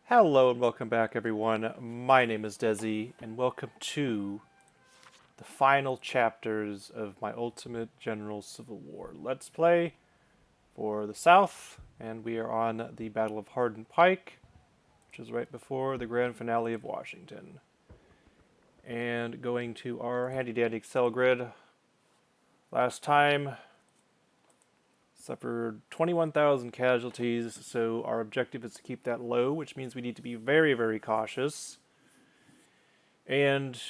Hello and welcome back, everyone. My name is Desi, and welcome to the final chapters of my Ultimate General Civil War Let's Play for the South, and we are on the Battle of Hardin Pike, which is right before the grand finale of Washington. And going to our handy-dandy Excel grid, last time suffered 21,000 casualties, so our objective is to keep that low, which means we need to be very, very cautious. And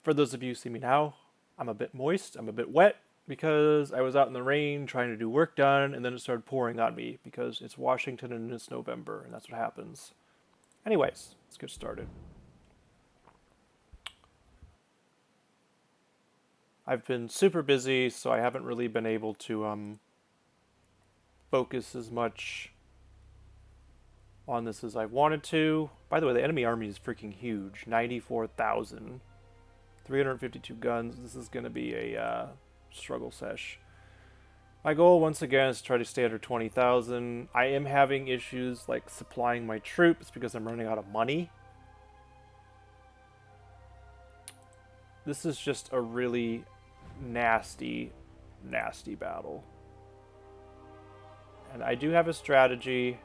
for those of you who see me now, I'm a bit moist, I'm a bit wet, because I was out in the rain trying to do work done, and then it started pouring on me, because it's Washington and it's November, and that's what happens. Anyways, let's get started. I've been super busy, so I haven't really been able to focus as much on this as I wanted to. By the way, the enemy army is freaking huge. 94,000. 352 guns. This is going to be a struggle sesh. My goal, once again, is to try to stay under 20,000. I am having issues like supplying my troops because I'm running out of money. This is just a really nasty, nasty battle. And I do have a strategy,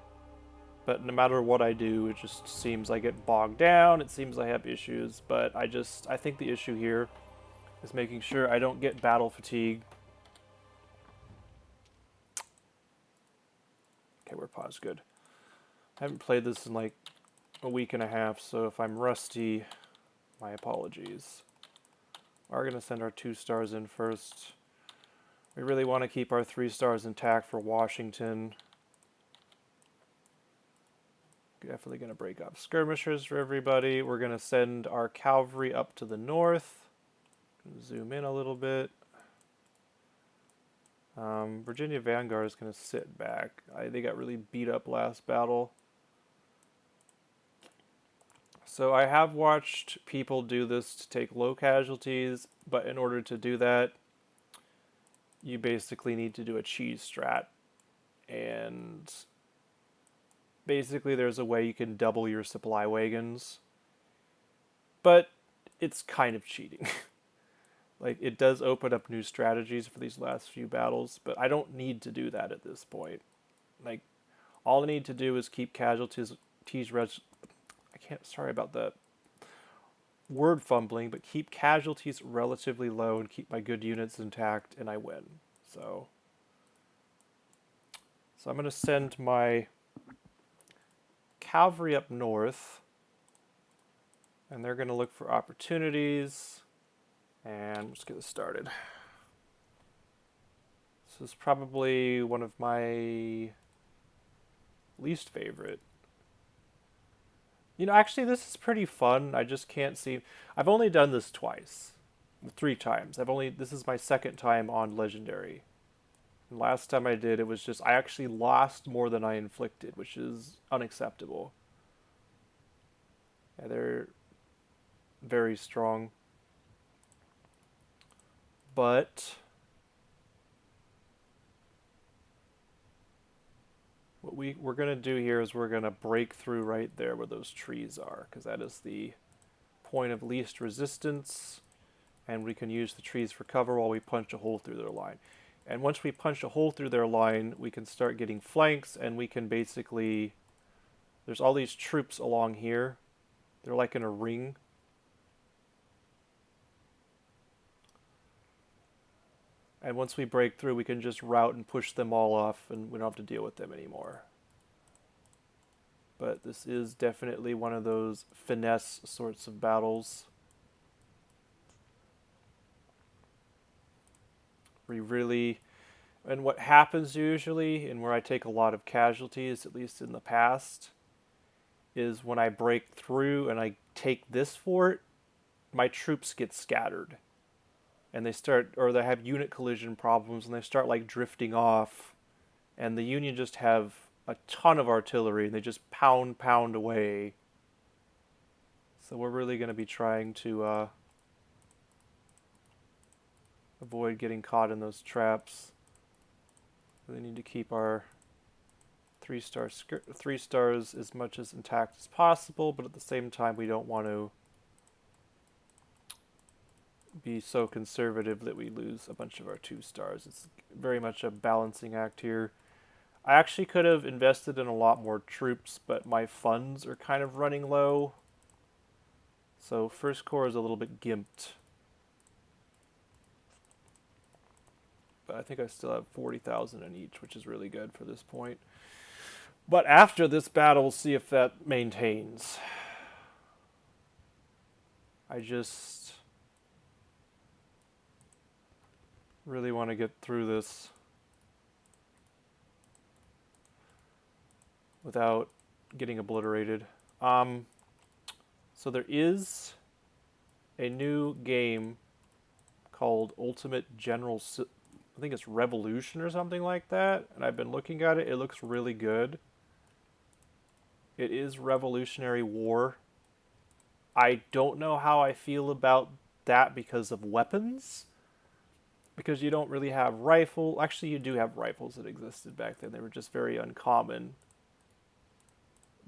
but no matter what I do, it just seems I get bogged down. It seems I have issues, but I think the issue here is making sure I don't get battle fatigue. Okay, we're paused. Good. I haven't played this in like a week and a half, so if I'm rusty, my apologies. We're going to send our 2 stars in first. We really want to keep our 3 stars intact for Washington. Definitely going to break up skirmishers for everybody. We're going to send our cavalry up to the north. Zoom in a little bit. Virginia Vanguard is going to sit back. They got really beat up last battle. So I have watched people do this to take low casualties, but in order to do that, you basically need to do a cheese strat. And basically there's a way you can double your supply wagons, but it's kind of cheating. Like, it does open up new strategies for these last few battles, but I don't need to do that at this point. Like, all I need to do is keep casualties, sorry about the word fumbling, but keep casualties relatively low and keep my good units intact, and I win. So I'm going to send my cavalry up north, and they're going to look for opportunities. And let's get this started. This is probably one of my least favorite. You know, actually, this is pretty fun. I just can't see. I've only done this twice, 3 times. This is my second time on Legendary. And last time I did, it was just, I actually lost more than I inflicted, which is unacceptable. Yeah, they're very strong. But what we're going to do here is we're going to break through right there where those trees are, because that is the point of least resistance, and we can use the trees for cover while we punch a hole through their line. And once we punch a hole through their line, we can start getting flanks, and we can basically... There's all these troops along here. They're like in a ring. And once we break through, we can just route and push them all off, and we don't have to deal with them anymore. But this is definitely one of those finesse sorts of battles. And what happens usually, and where I take a lot of casualties, at least in the past, is when I break through and I take this fort, my troops get scattered. And they have unit collision problems, and they start like drifting off, and the Union just have a ton of artillery, and they just pound away. So we're really going to be trying to avoid getting caught in those traps. We need to keep our three stars as much as intact as possible, but at the same time we don't want to be so conservative that we lose a bunch of our 2 stars. It's very much a balancing act here. I actually could have invested in a lot more troops, but my funds are kind of running low. So first corps is a little bit gimped. But I think I still have 40,000 in each, which is really good for this point. But after this battle, we'll see if that maintains. I just really want to get through this without getting obliterated. So there is a new game called Ultimate General, I think it's Revolution or something like that, and I've been looking at it. It looks really good. It is Revolutionary War. I don't know how I feel about that because of weapons. Because you don't really have rifle. Actually, you do have rifles that existed back then. They were just very uncommon.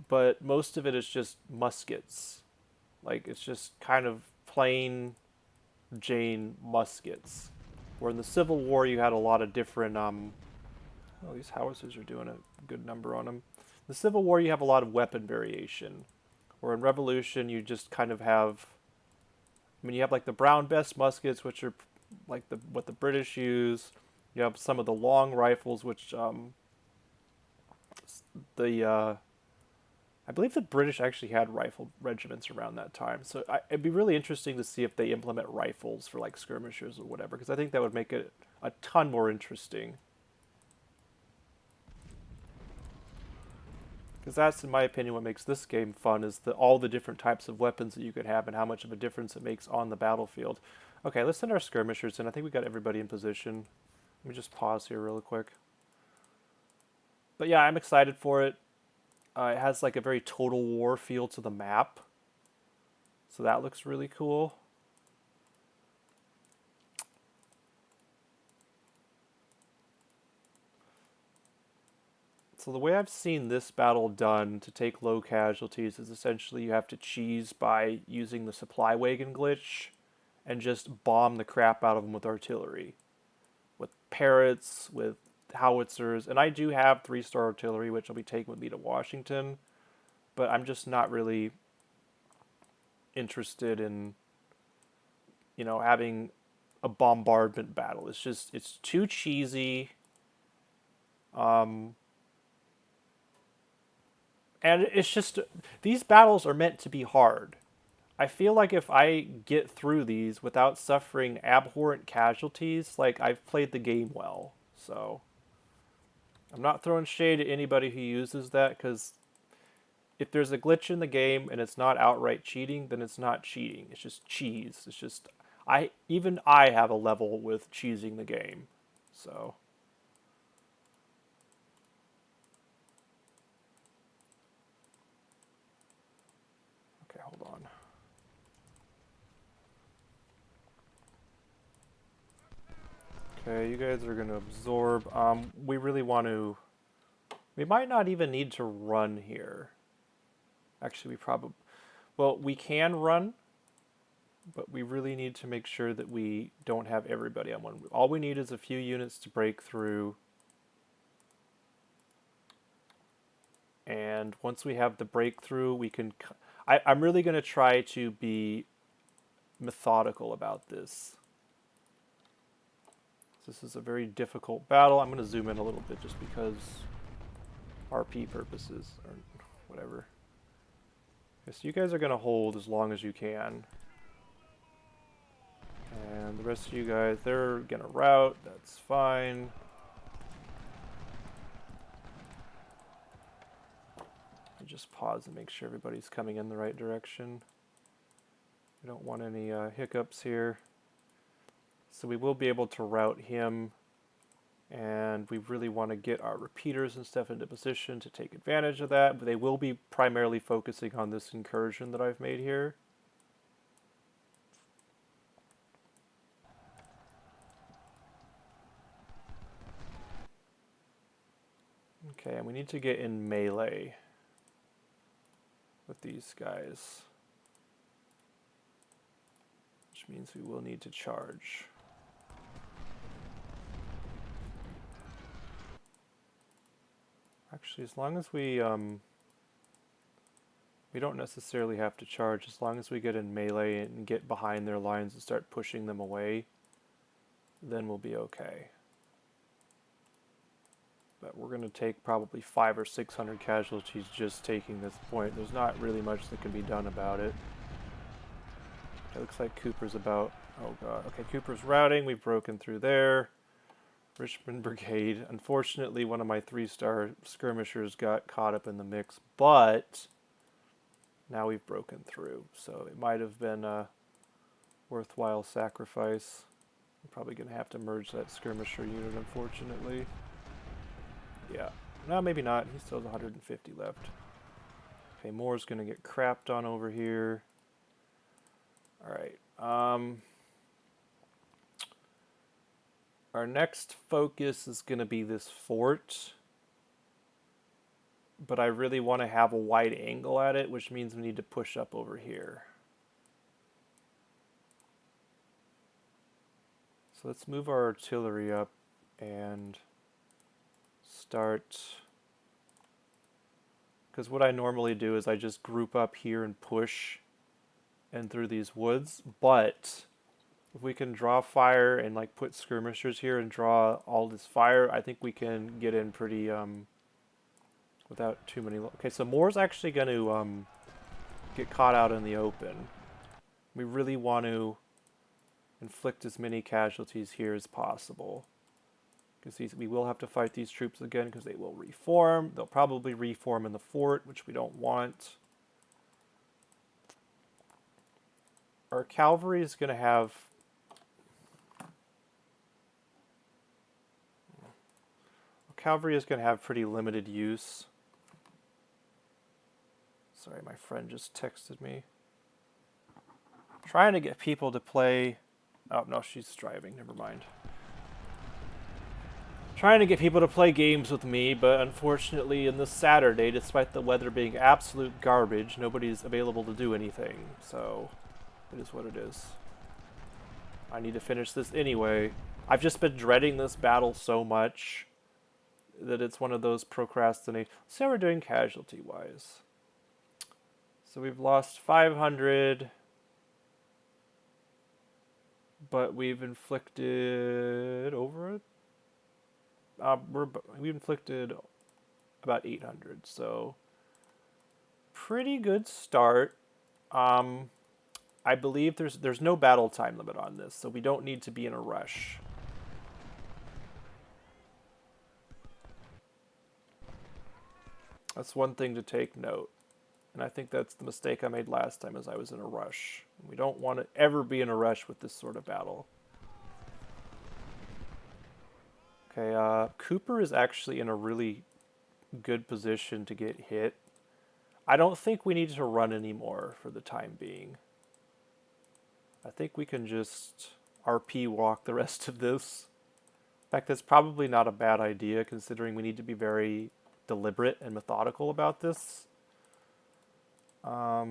But most of it is just muskets. Like, it's just kind of plain Jane muskets. Where in the Civil War, you had a lot of different, oh, these howitzers are doing a good number on them. In the Civil War, you have a lot of weapon variation. Where in Revolution, you just kind of have, I mean, you have like the Brown Bess muskets, which are like what the British use. You have some of the long rifles, which I believe the British actually had rifle regiments around that time. So it'd be really interesting to see if they implement rifles for like skirmishers or whatever, because I think that would make it a ton more interesting. Because that's, in my opinion, what makes this game fun, is all the different types of weapons that you could have and how much of a difference it makes on the battlefield. Okay, let's send our skirmishers in. I think we got everybody in position. Let me just pause here real quick. But yeah, I'm excited for it. It has like a very Total War feel to the map. So that looks really cool. So the way I've seen this battle done to take low casualties is essentially you have to cheese by using the supply wagon glitch and just bomb the crap out of them with artillery. With parrots, with howitzers, and I do have 3-star artillery, which I'll be taking with me to Washington, but I'm just not really interested in, having a bombardment battle. It's too cheesy. And it's just, these battles are meant to be hard. I feel like if I get through these without suffering abhorrent casualties, like, I've played the game well. So I'm not throwing shade at anybody who uses that, because if there's a glitch in the game and it's not outright cheating, then it's not cheating. It's just cheese. It's just, even I have a level with cheesing the game. So okay, hold on. Okay, you guys are gonna absorb. We really want to. We might not even need to run here. Actually, we can run, but we really need to make sure that we don't have everybody on one. All we need is a few units to break through. And once we have the breakthrough, we can. I'm really going to try to be methodical about this. This is a very difficult battle. I'm going to zoom in a little bit just because RP purposes or whatever. Okay, so you guys are going to hold as long as you can. And the rest of you guys, they're going to rout. That's fine. I just pause and make sure everybody's coming in the right direction. We don't want any hiccups here. So we will be able to route him, and we really want to get our repeaters and stuff into position to take advantage of that, but they will be primarily focusing on this incursion that I've made here. Okay, and we need to get in melee with these guys, which means we will need to charge. Actually, as long as we don't necessarily have to charge, as long as we get in melee and get behind their lines and start pushing them away, then we'll be okay. But we're going to take probably 500 or 600 casualties just taking this point. There's not really much that can be done about it. It looks like Cooper's about... Oh god. Okay, Cooper's routing. We've broken through there. Richmond Brigade. Unfortunately, one of my 3-star skirmishers got caught up in the mix, but now we've broken through. So it might have been a worthwhile sacrifice. I'm probably going to have to merge that skirmisher unit, unfortunately. Yeah. No, maybe not. He still has 150 left. Okay, Moore's going to get crapped on over here. Alright. Our next focus is going to be this fort. But I really want to have a wide angle at it, which means we need to push up over here. So let's move our artillery up and start... Because what I normally do is I just group up here and push and through these woods, but if we can draw fire and like put skirmishers here and draw all this fire, I think we can get in pretty without too many... Okay, so Moore's actually going to get caught out in the open. We really want to inflict as many casualties here as possible, because we will have to fight these troops again because they will reform. They'll probably reform in the fort, which we don't want. Our cavalry is going to have... Cavalry is going to have pretty limited use. Sorry, my friend just texted me. Trying to get people to play... Oh, no, she's driving. Never mind. Trying to get people to play games with me, but unfortunately in this Saturday, despite the weather being absolute garbage, nobody's available to do anything. So, it is what it is. I need to finish this anyway. I've just been dreading this battle so much that it's one of those procrastinate. Let's see how we're doing casualty-wise. So we've lost 500, but we've inflicted over... we've inflicted about 800, so pretty good start. I believe there's no battle time limit on this, so we don't need to be in a rush. That's one thing to take note. And I think that's the mistake I made last time, is I was in a rush. We don't want to ever be in a rush with this sort of battle. Okay, Cooper is actually in a really good position to get hit. I don't think we need to run anymore for the time being. I think we can just RP walk the rest of this. In fact, that's probably not a bad idea, considering we need to be very deliberate and methodical about this. What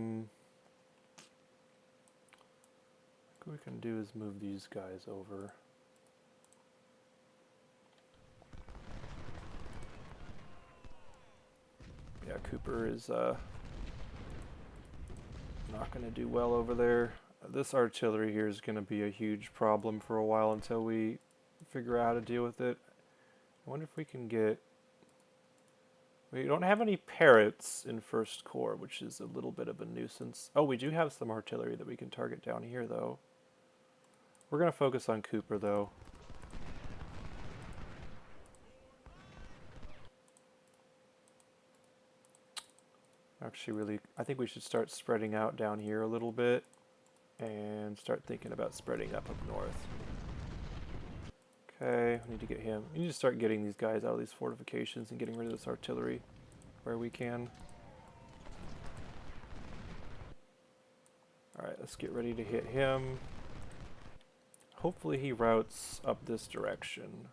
we can do is move these guys over. Yeah, Cooper is not going to do well over there. This artillery here is going to be a huge problem for a while until we figure out how to deal with it. I wonder if we can get... We don't have any parrots in First Corps, which is a little bit of a nuisance. Oh, we do have some artillery that we can target down here, though. We're going to focus on Cooper, though. Actually, I think we should start spreading out down here a little bit and start thinking about spreading up north. Okay, we need to get him. We need to start getting these guys out of these fortifications and getting rid of this artillery where we can. Alright, let's get ready to hit him. Hopefully he routes up this direction.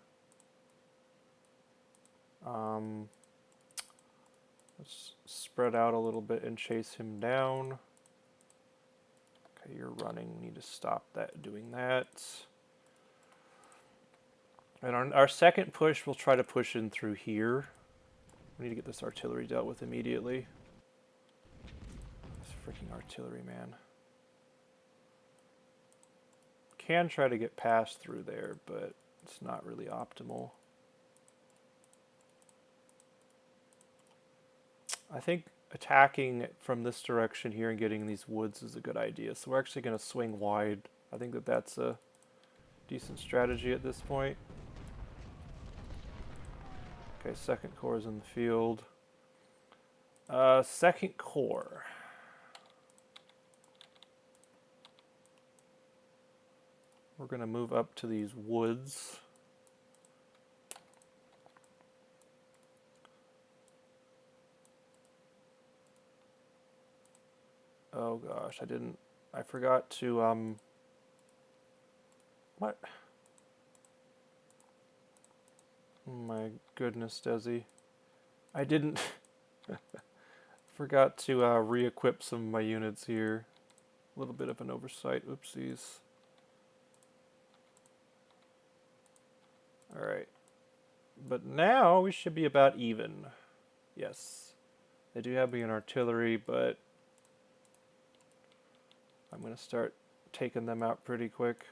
Let's spread out a little bit and chase him down. Okay, you're running. We need to stop that doing that. And our second push, we'll try to push in through here. We need to get this artillery dealt with immediately. This freaking artillery, man. Can try to get past through there, but it's not really optimal. I think attacking from this direction here and getting these woods is a good idea. So we're actually going to swing wide. I think that that's a decent strategy at this point. Okay, second corps is in the field. Second corps. We're going to move up to these woods. Oh gosh, I forgot to, what? Oh my goodness, Desi. I didn't, forgot to re-equip some of my units here. A little bit of an oversight, oopsies. Alright. But now we should be about even. Yes. They do have me in artillery, but I'm going to start taking them out pretty quick.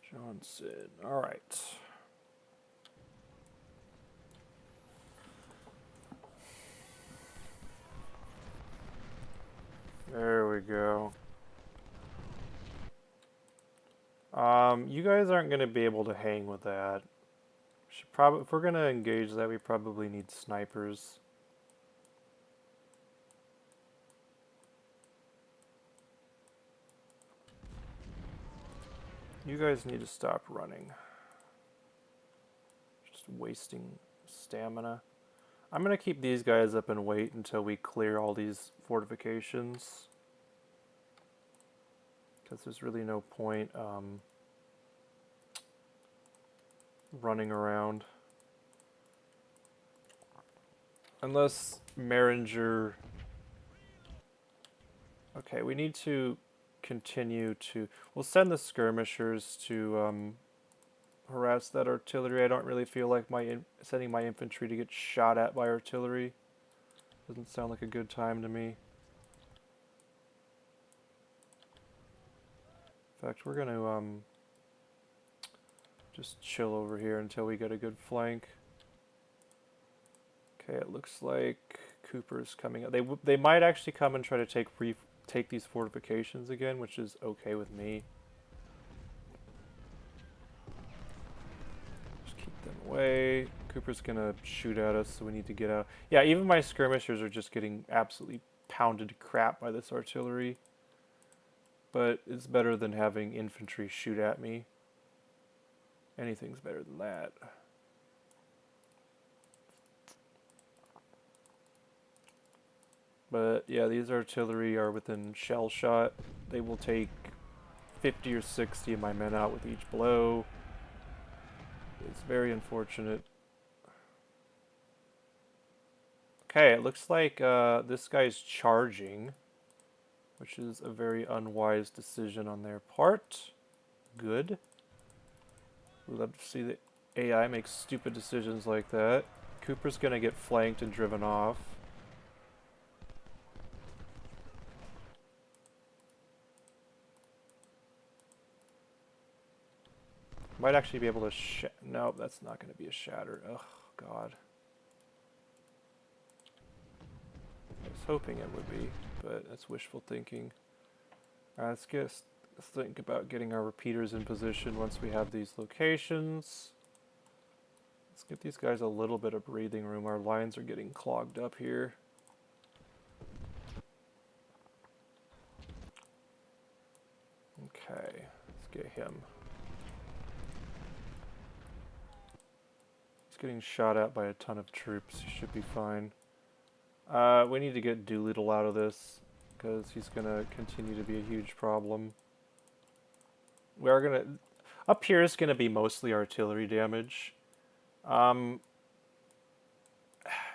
Johnson. All right. There we go. You guys aren't going to be able to hang with that. Should probably, if we're going to engage that, we probably need snipers. You guys need to stop running. Just wasting stamina. I'm going to keep these guys up and wait until we clear all these fortifications. Because there's really no point running around. Unless Maringer... Okay, we need to continue to... We'll send the skirmishers to harass that artillery. I don't really feel like sending my infantry to get shot at by artillery. Doesn't sound like a good time to me. In fact, we're going to just chill over here until we get a good flank. Okay, it looks like Cooper's coming up. They might actually come and try to take these fortifications again, which is okay with me. Just keep them away. Cooper's gonna shoot at us, so we need to get out. Yeah, even my skirmishers are just getting absolutely pounded to crap by this artillery. But it's better than having infantry shoot at me. Anything's better than that. But yeah, these artillery are within shell shot. They will take 50 or 60 of my men out with each blow. It's very unfortunate. Okay, it looks like this guy's charging, which is a very unwise decision on their part. Good. We love to see the AI make stupid decisions like that. Cooper's gonna get flanked and driven off. Might actually be able to nope, that's not going to be a shatter. Ugh, God. I was hoping it would be, but that's wishful thinking. Alright, let's think about getting our repeaters in position once we have these locations. Let's give these guys a little bit of breathing room. Our lines are getting clogged up here. Okay, let's get him. He's getting shot at by a ton of troops. He should be fine. We need to get Doolittle out of this, because he's gonna continue to be a huge problem. We are gonna... Up here is gonna be mostly artillery damage. Um,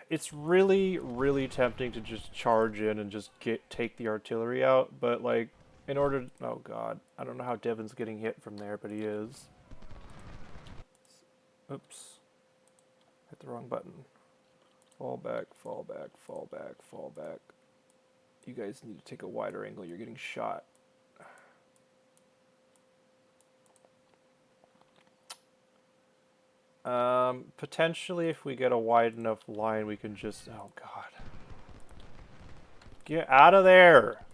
it's really, really tempting to just charge in and just take the artillery out, but like, in order... Oh god, I don't know how Devon's getting hit from there, but he is. Oops. Hit the wrong button. Fall back, fall back, fall back, fall back. You guys need to take a wider angle, you're getting shot. Potentially if we get a wide enough line, we can just... Oh god. Get out of there!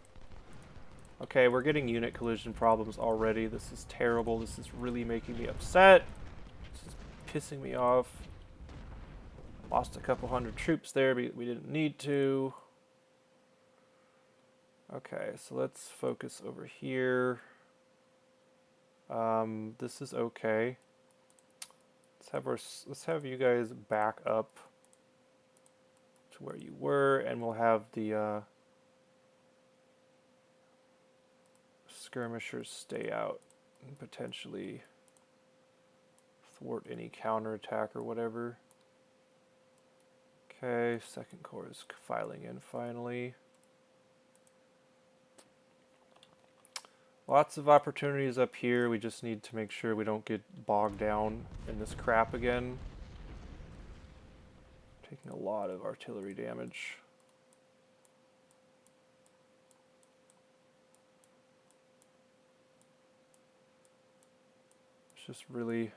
Okay, we're getting unit collision problems already. This is terrible. This is really making me upset. This is pissing me off. Lost a couple hundred troops there, but we didn't need to. Okay, so let's focus over here. This is okay. Let's have you guys back up to where you were, and we'll have the skirmishers stay out and potentially thwart any counterattack or whatever. Okay, Second Corps is filing in finally. Lots of opportunities up here. We just need to make sure we don't get bogged down in this crap again. Taking a lot of artillery damage. There's just really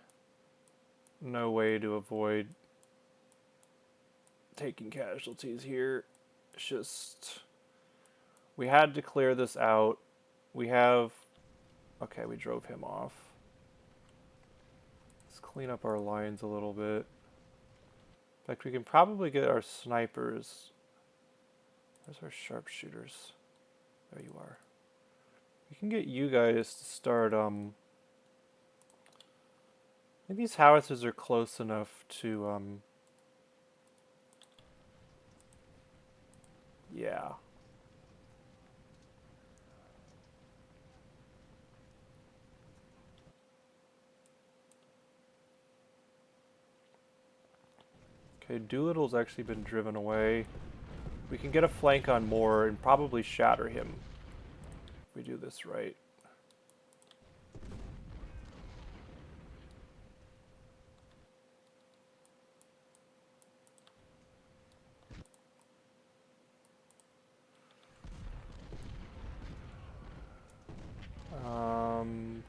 no way to avoid taking casualties here. It's just... We had to clear this out. We have... Okay, we drove him off. Let's clean up our lines a little bit. In fact, we can probably get our snipers. Where's our sharpshooters? There you are. We can get you guys to start, I think these howitzers are close enough to, yeah. Okay, Doolittle's actually been driven away. We can get a flank on Moore and probably shatter him if we do this right.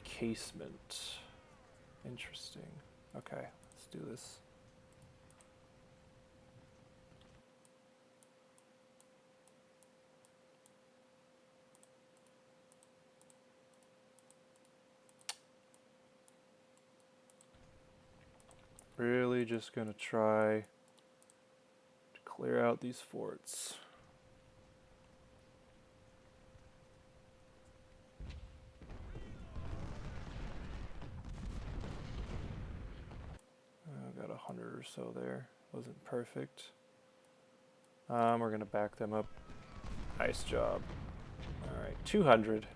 Casement. Interesting. Okay, let's do this. Really just gonna try to clear out these forts. Got 100 or so there. Wasn't perfect. We're gonna back them up. Nice job. Alright, 200.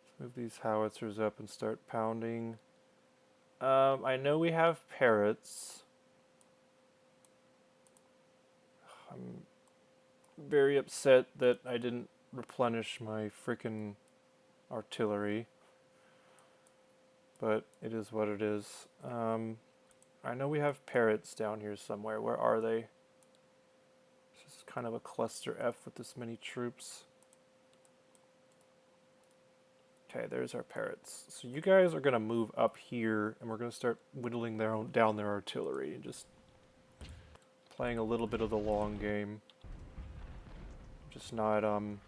Let's move these howitzers up and start pounding. I know we have parrots. I'm very upset that I didn't replenish my frickin' artillery. But it is what it is. I know we have parrots down here somewhere. Where are they? This is kind of a cluster F with this many troops. Okay, there's our parrots. So you guys are going to move up here, and we're going to start whittling down their artillery and just playing a little bit of the long game. Just not, I'm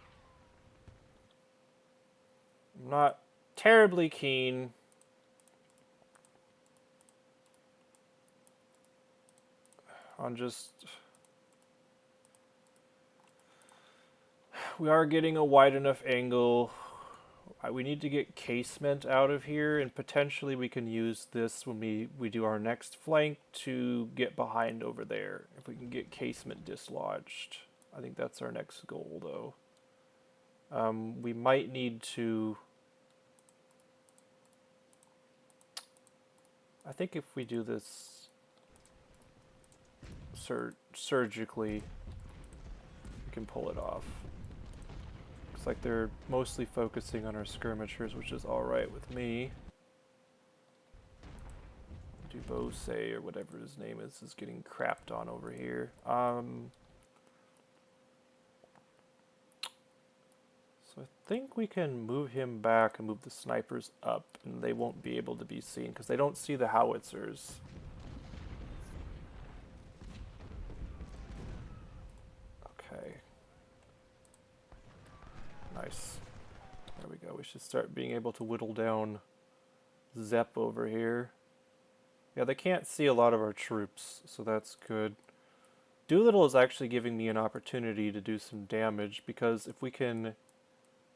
not terribly keen on just... We are getting a wide enough angle. We need to get casement out of here, and potentially we can use this when we do our next flank to get behind over there. If we can get casement dislodged. I think that's our next goal, though. We might need to... I think if we do this surgically, we can pull it off. Looks like they're mostly focusing on our skirmishers, which is alright with me. Dubose, or whatever his name is getting crapped on over here. So I think we can move him back and move the snipers up, and they won't be able to be seen because they don't see the howitzers. Okay. Nice. There we go. We should start being able to whittle down Zepp over here. Yeah, they can't see a lot of our troops, so that's good. Doolittle is actually giving me an opportunity to do some damage, because if we can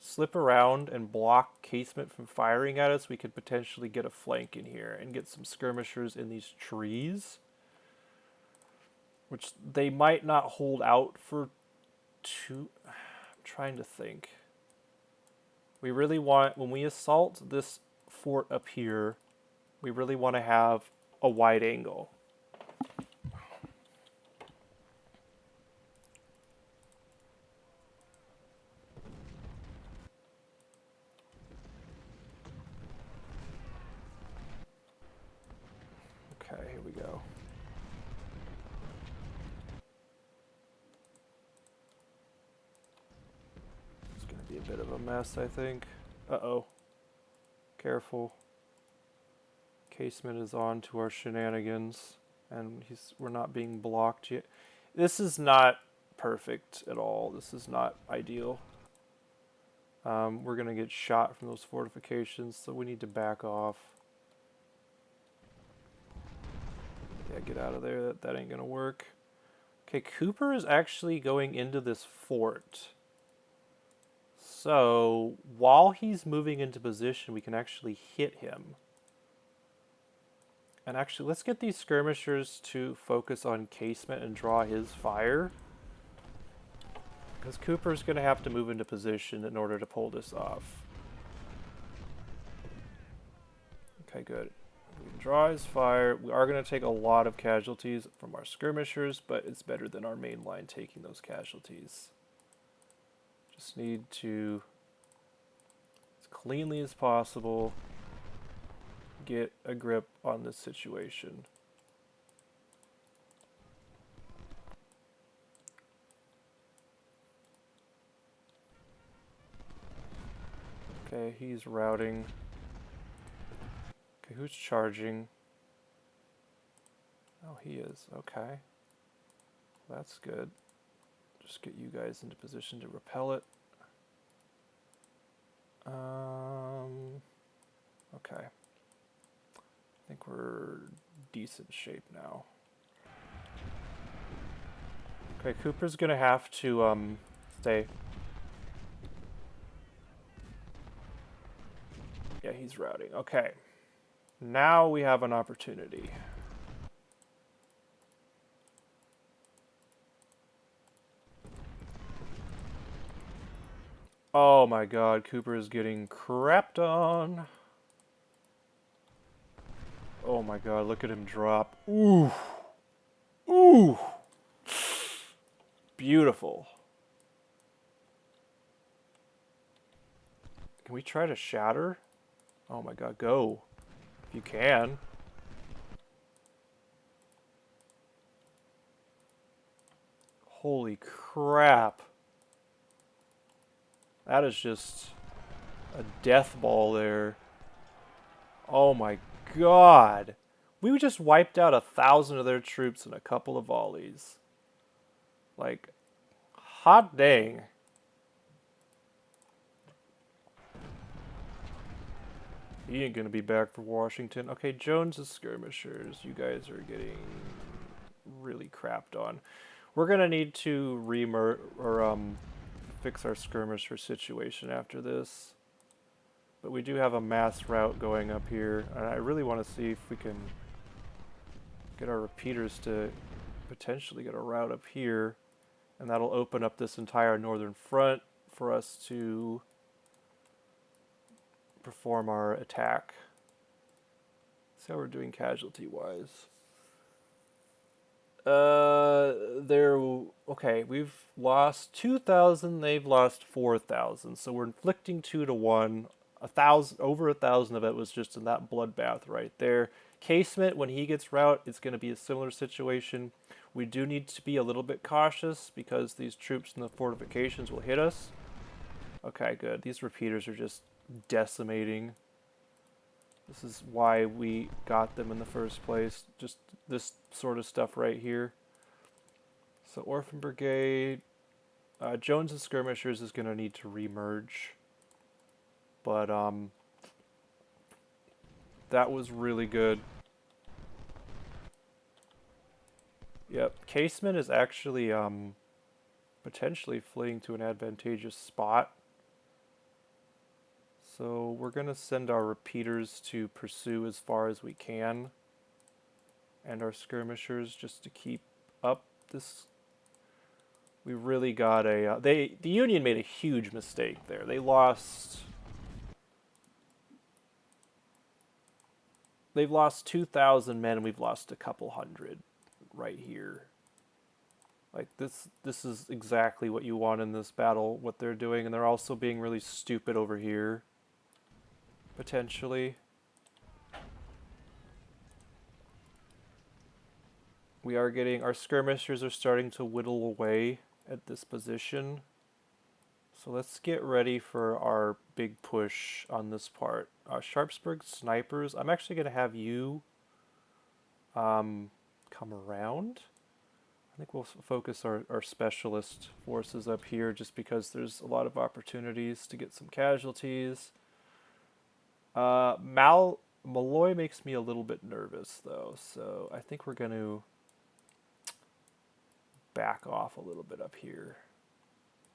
slip around and block casement from firing at us, we could potentially get a flank in here and get some skirmishers in these trees, which they might not hold out for too... I'm trying to think. We really want, when we assault this fort up here, we really want to have a wide angle. Okay, here we go. It's going to be a bit of a mess, I think. Uh-oh. Careful. Casement is on to our shenanigans, and we're not being blocked yet. This is not perfect at all. This is not ideal. We're going to get shot from those fortifications, so we need to back off. Yeah, get out of there. That ain't going to work. Okay, Cooper is actually going into this fort. So, while he's moving into position, we can actually hit him. And actually, let's get these skirmishers to focus on casement and draw his fire. Because Cooper's going to have to move into position in order to pull this off. Okay, good. We can draw his fire. We are going to take a lot of casualties from our skirmishers, but it's better than our main line taking those casualties. Just need to, as cleanly as possible, get a grip on this situation. Okay, he's routing. Okay, who's charging? Oh, he is. Okay. That's good. Just get you guys into position to repel it. Okay. I think we're decent shape now. Okay, Cooper's gonna have to stay. Yeah, he's routing. Okay. Now we have an opportunity. Oh my god, Cooper is getting crapped on. Oh my god, look at him drop. Ooh. Ooh. Beautiful. Can we try to shatter? Oh my god, go. If you can. Holy crap. That is just a death ball there. Oh my god. We just wiped out 1,000 of their troops in a couple of volleys. Like, hot dang. He ain't gonna be back for Washington. Okay, Jones's skirmishers. You guys are getting really crapped on. We're gonna need to fix our skirmisher situation after this. But we do have a mass route going up here, and I really want to see if we can get our repeaters to potentially get a route up here, and that'll open up this entire northern front for us to perform our attack. See how we're doing casualty-wise. Okay, we've lost 2,000, they've lost 4,000, so we're inflicting 2 to 1. Over 1,000 of it was just in that bloodbath right there. Casement, when he gets rout, it's going to be a similar situation. We do need to be a little bit cautious because these troops in the fortifications will hit us. Okay, good. These repeaters are just decimating. This is why we got them in the first place. Just this sort of stuff right here. So Orphan Brigade, Jones's skirmishers is going to need to remerge. But that was really good. Yep, Casement is actually potentially fleeing to an advantageous spot. So we're going to send our repeaters to pursue as far as we can, and our skirmishers just to keep up this. We really got a... the Union made a huge mistake there. They've lost 2,000 men, and we've lost a couple hundred right here. Like, this is exactly what you want in this battle, what they're doing, and they're also being really stupid over here. Potentially. We are getting... Our skirmishers are starting to whittle away at this position. So let's get ready for our big push on this part. Sharpsburg snipers, I'm actually going to have you come around. I think we'll focus our specialist forces up here just because there's a lot of opportunities to get some casualties. Malloy makes me a little bit nervous though, so I think we're going to back off a little bit up here.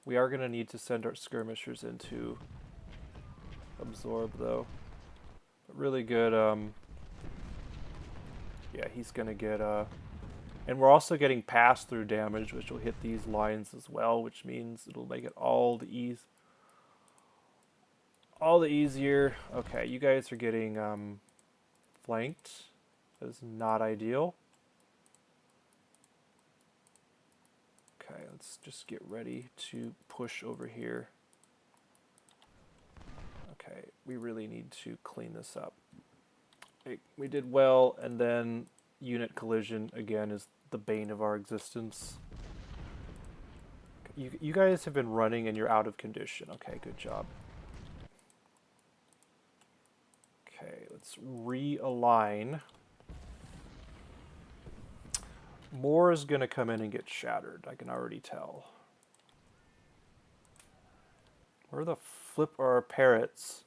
We are going to need to send our skirmishers in to absorb though. But really good, yeah, he's going to get, and we're also getting pass-through damage, which will hit these lines as well, which means it'll make it all the easier. Okay, you guys are getting flanked. That is not ideal. Okay, let's just get ready to push over here. Okay, we really need to clean this up. We did well, and then unit collision again is the bane of our existence. You guys have been running and you're out of condition. Okay, good job. Okay, let's realign. More is going to come in and get shattered, I can already tell. Where the flip are our parrots?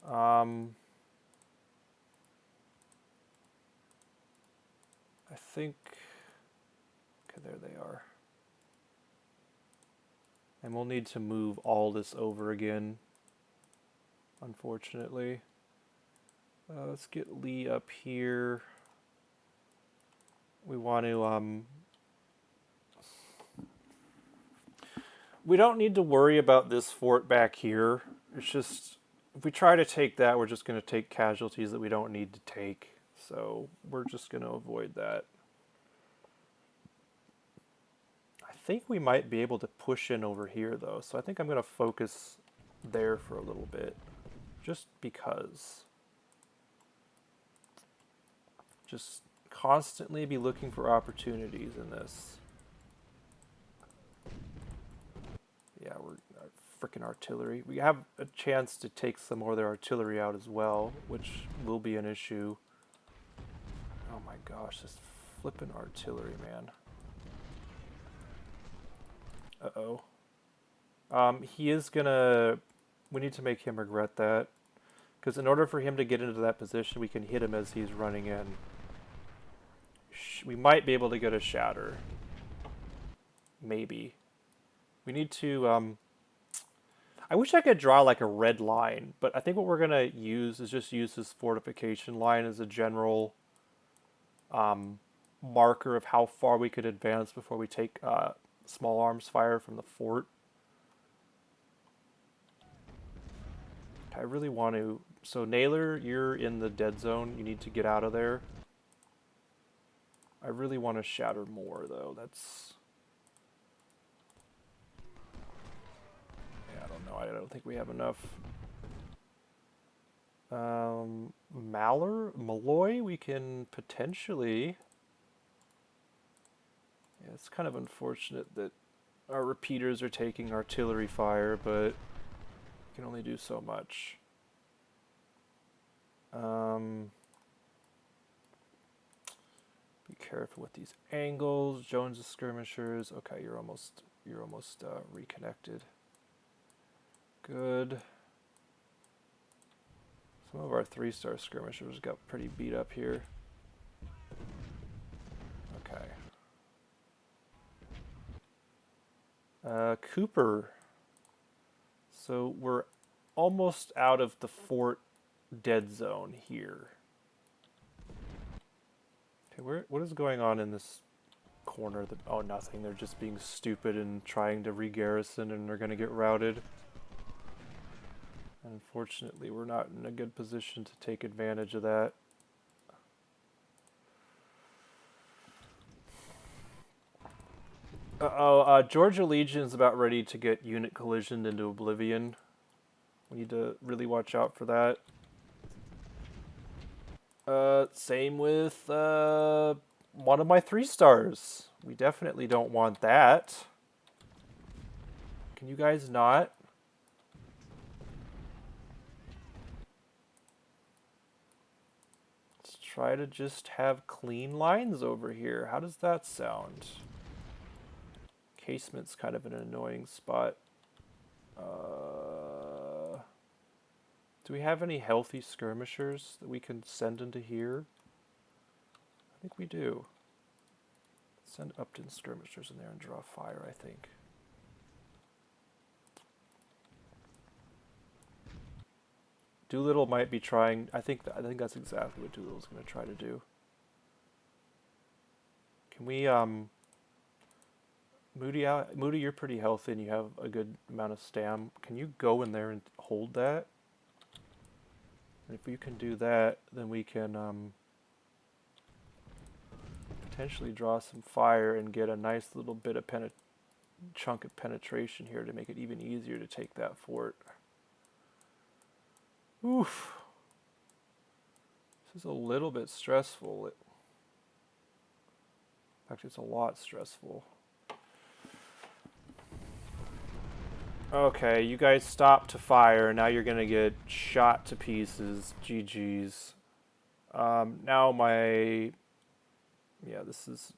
I think... Okay, there they are. And we'll need to move all this over again, unfortunately. Let's get Lee up here. We want to, we don't need to worry about this fort back here. It's just, if we try to take that, we're just going to take casualties that we don't need to take. So we're just going to avoid that. I think we might be able to push in over here, though. So I think I'm going to focus there for a little bit. Just because. Just constantly be looking for opportunities in this. Yeah, we're frickin' artillery. We have a chance to take some more of their artillery out as well, which will be an issue. Oh my gosh, this flippin' artillery, man. Uh-oh. He is gonna... We need to make him regret that. Because in order for him to get into that position, we can hit him as he's running in. We might be able to get a shatter. Maybe. We need to... I wish I could draw like a red line, but I think what we're gonna use is just use this fortification line as a general marker of how far we could advance before we take small arms fire from the fort. I really want to. So Naylor, you're in the dead zone. You need to get out of there. I really want to shatter more though. That's. Yeah, I don't know. I don't think we have enough. Malloy, we can potentially. Yeah, it's kind of unfortunate that our repeaters are taking artillery fire, but we can only do so much. Be careful with these angles. Jones's skirmishers. Okay, you're almost reconnected. Good. Some of our 3-star skirmishers got pretty beat up here. Okay. Cooper. So we're almost out of the fort dead zone here. Okay, what is going on in this corner? Oh, nothing. They're just being stupid and trying to re-garrison, and they're going to get routed. Unfortunately, we're not in a good position to take advantage of that. Georgia Legion is about ready to get unit collisioned into oblivion. We need to really watch out for that. Same with one of my 3-stars. We definitely don't want that. Can you guys not? Let's try to just have clean lines over here. How does that sound? Casement's kind of an annoying spot. Do we have any healthy skirmishers that we can send into here? I think we do. Send Upton skirmishers in there and draw fire, I think. Doolittle might be trying. I think that's exactly what Doolittle's going to try to do. Can we Moody, you're pretty healthy and you have a good amount of stam. Can you go in there and hold that? And if you can do that, then we can potentially draw some fire and get a nice little bit of chunk of penetration here to make it even easier to take that fort. Oof. This is a little bit stressful. In fact, it's a lot stressful. Okay, you guys stop to fire. Now you're gonna get shot to pieces. GG's. Now my... Yeah, this is...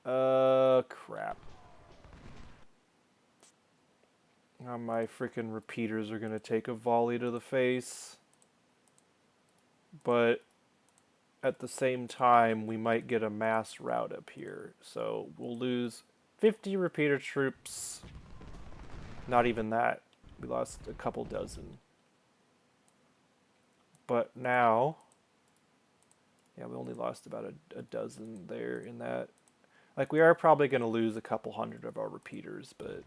crap. Now my freaking repeaters are gonna take a volley to the face. But at the same time, we might get a mass rout up here. So we'll lose 50 repeater troops. Not even that. We lost a couple dozen. But now... Yeah, we only lost about a dozen there in that. Like, we are probably going to lose a couple hundred of our repeaters, but...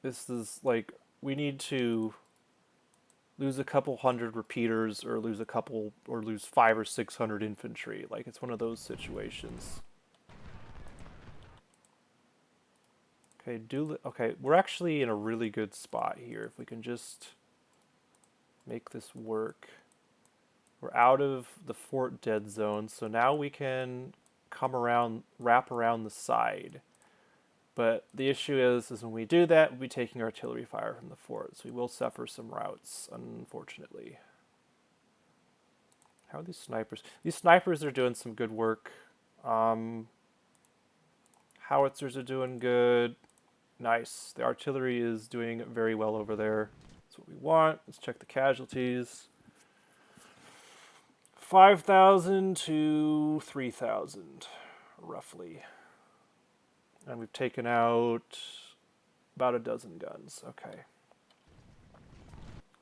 This is, like, we need to lose a couple hundred repeaters or lose 500 or 600 infantry. Like, it's one of those situations. Okay, we're actually in a really good spot here. If we can just make this work. We're out of the fort dead zone, so now we can wrap around the side. But the issue is when we do that, we'll be taking artillery fire from the fort, so we will suffer some routs, unfortunately. How are these snipers? These snipers are doing some good work. Howitzers are doing good. Nice. The artillery is doing very well over there. That's what we want. Let's check the casualties. 5,000 to 3,000. roughly. And we've taken out about a dozen guns. Okay.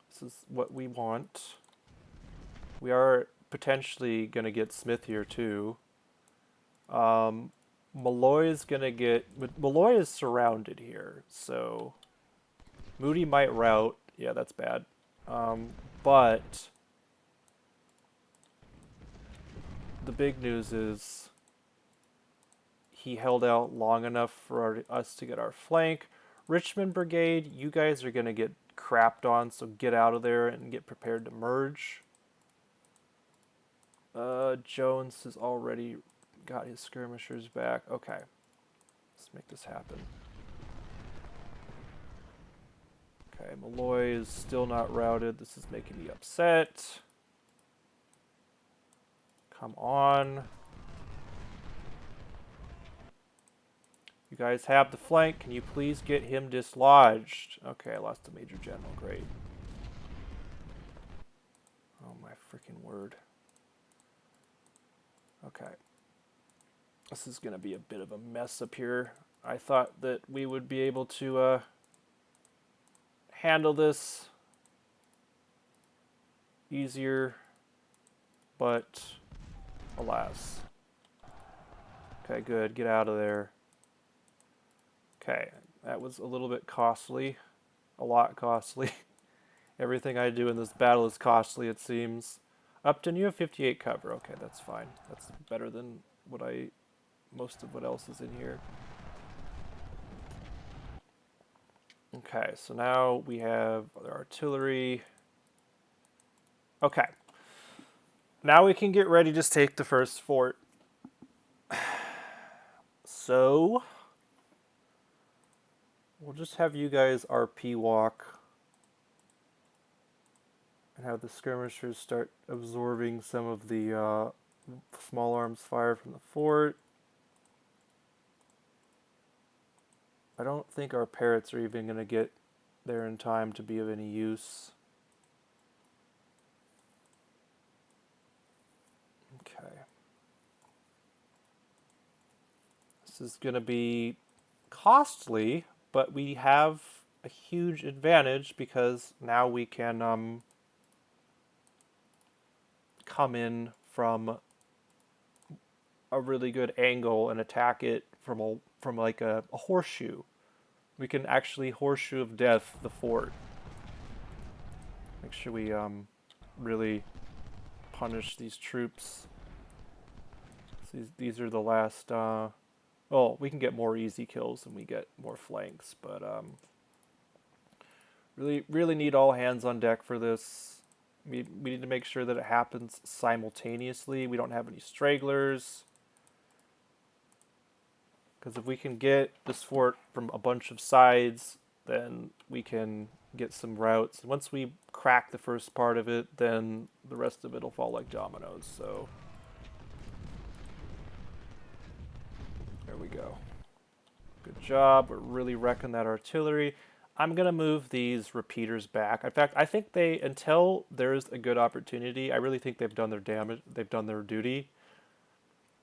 This is what we want. We are potentially going to get Smith here too. Malloy is going to get... Malloy is surrounded here, so... Moody might rout. Yeah, that's bad. But... the big news is... he held out long enough for us to get our flank. Richmond Brigade, you guys are going to get crapped on, so get out of there and get prepared to merge. Jones has already got his skirmishers back. Okay. Let's make this happen. Okay, Malloy is still not routed. This is making me upset. Come on. You guys have the flank. Can you please get him dislodged? Okay, I lost a major general. Great. Oh my freaking word. Okay. This is going to be a bit of a mess up here. I thought that we would be able to handle this easier, but alas. Okay, good. Get out of there. Okay, that was a little bit costly. A lot costly. Everything I do in this battle is costly, it seems. Upton, you have 58 cover. Okay, that's fine. That's better than what most of what else is in here. Okay, so now we have the artillery. Okay. Now we can get ready to take the first fort. So, we'll just have you guys RP walk and have the skirmishers start absorbing some of the small arms fire from the fort. I don't think our parrots are even going to get there in time to be of any use. Okay. This is going to be costly, but we have a huge advantage because now we can come in from a really good angle and attack it from like a horseshoe. We can actually horseshoe of death the fort. Make sure we really punish these troops. These are the last. Well, we can get more easy kills and we get more flanks, but really need all hands on deck for this. We need to make sure that it happens simultaneously. We don't have any stragglers. Because if we can get this fort from a bunch of sides, then we can get some routes. Once we crack the first part of it, then the rest of it will fall like dominoes. So there we go. Good job. We're really wrecking that artillery. I'm going to move these repeaters back. In fact, I think until there's a good opportunity, I really think they've done their damage. They've done their duty.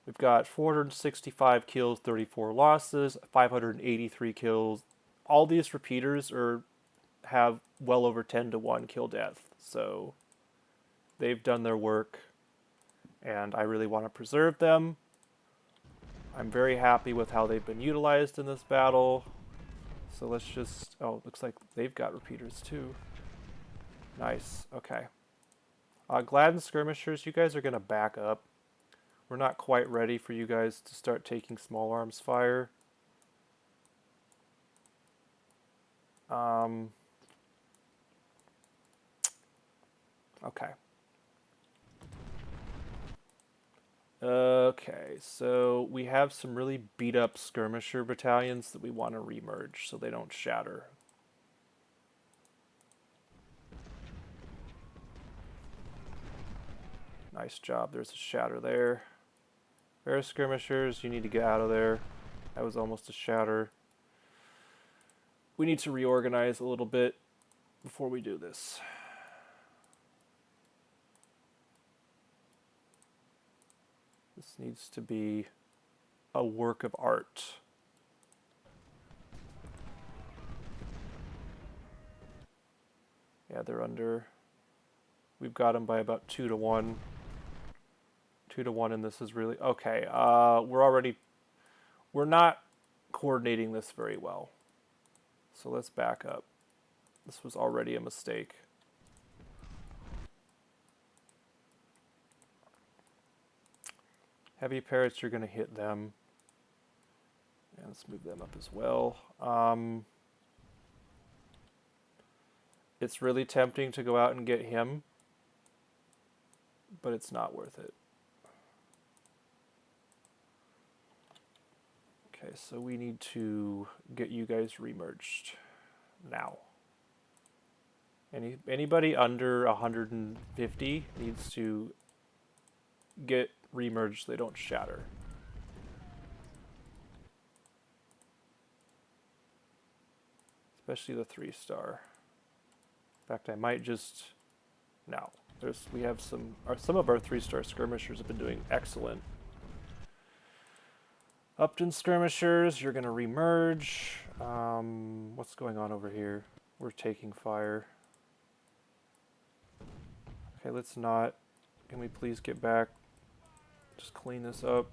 We've got 465 kills, 34 losses, 583 kills. All these repeaters have well over 10-to-1 kill death. So they've done their work, and I really want to preserve them. I'm very happy with how they've been utilized in this battle. So let's just... oh, looks like they've got repeaters too. Nice. Okay. Gladden skirmishers, you guys are going to back up. We're not quite ready for you guys to start taking small arms fire. Okay. Okay, so we have some really beat up skirmisher battalions that we want to remerge so they don't shatter. Nice job, there's a shatter there. Air skirmishers, you need to get out of there. That was almost a shatter. We need to reorganize a little bit before we do this. This needs to be a work of art. Yeah, they're under. We've got them by about 2-1. 2-1, and this is really okay. We're not coordinating this very well. So let's back up. This was already a mistake. Heavy parrots, you're going to hit them. And let's move them up as well. It's really tempting to go out and get him, but it's not worth it. Okay, so we need to get you guys remerged now. Anybody under 150 needs to get remerged so they don't shatter. Especially the 3-star. In fact, I might just... No. We have some of our 3-star skirmishers have been doing excellent. Upton skirmishers, you're going to remerge. What's going on over here? We're taking fire. Okay, let's not. Can we please get back? Just clean this up.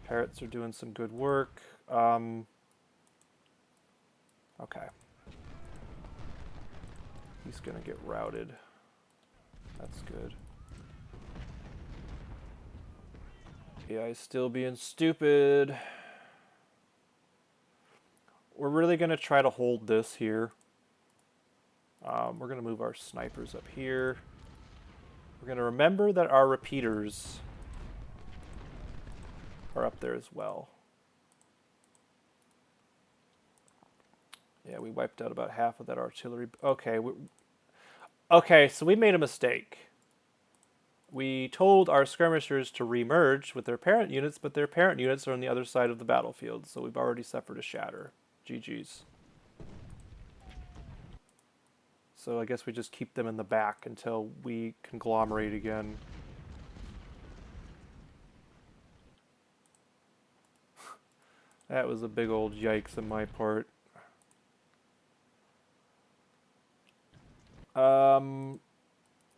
Parrots are doing some good work. Okay. He's going to get routed. That's good. AI still being stupid. We're really going to try to hold this here. We're going to move our snipers up here. We're going to remember that our repeaters are up there as well. Yeah, we wiped out about half of that artillery. Okay, okay, so we made a mistake. We told our skirmishers to remerge with their parent units, but their parent units are on the other side of the battlefield, so we've already suffered a shatter. GG's. So I guess we just keep them in the back until we conglomerate again. That was a big old yikes on my part.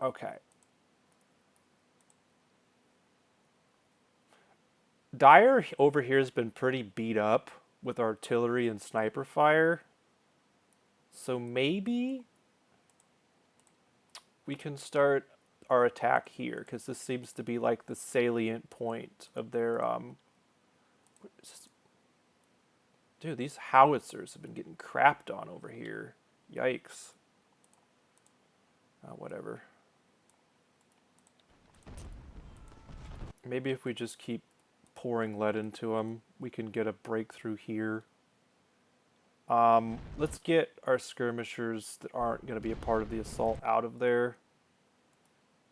Okay. Dyer over here has been pretty beat up with artillery and sniper fire. So maybe we can start our attack here, because this seems to be like the salient point of their... Dude, these howitzers have been getting crapped on over here. Yikes. Whatever. Maybe if we just keep pouring lead into them, we can get a breakthrough here. Let's get our skirmishers that aren't going to be a part of the assault out of there.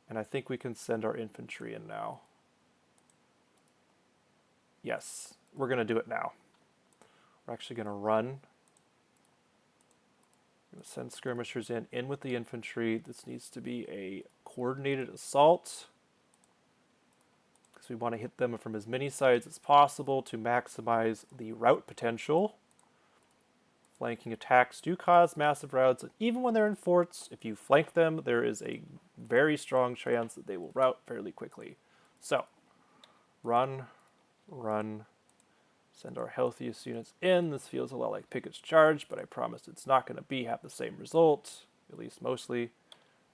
And I think we can send our infantry in now. Yes, we're going to do it now. We're actually going to run. We're going to send skirmishers in with the infantry. This needs to be a coordinated assault, because we want to hit them from as many sides as possible to maximize the rout potential. Flanking attacks do cause massive routs, and even when they're in forts, if you flank them, there is a very strong chance that they will rout fairly quickly. So, run, run, send our healthiest units in. This feels a lot like Pickett's Charge, but I promise it's not going to have the same result, at least mostly.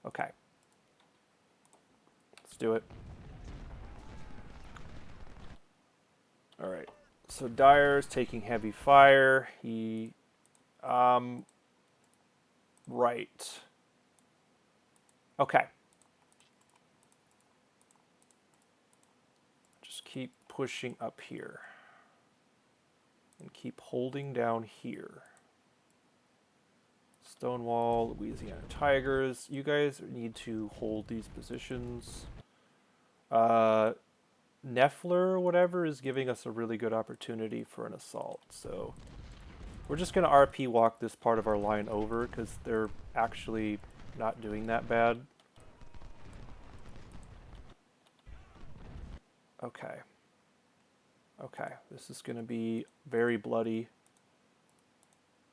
Okay. Let's do it. All right. So Dyer's taking heavy fire. He... right. Okay. Just keep pushing up here. And keep holding down here. Stonewall, Louisiana Tigers. You guys need to hold these positions. Neffler or whatever is giving us a really good opportunity for an assault. So we're just going to RP walk this part of our line over, because they're actually not doing that bad. Okay. Okay, this is going to be very bloody,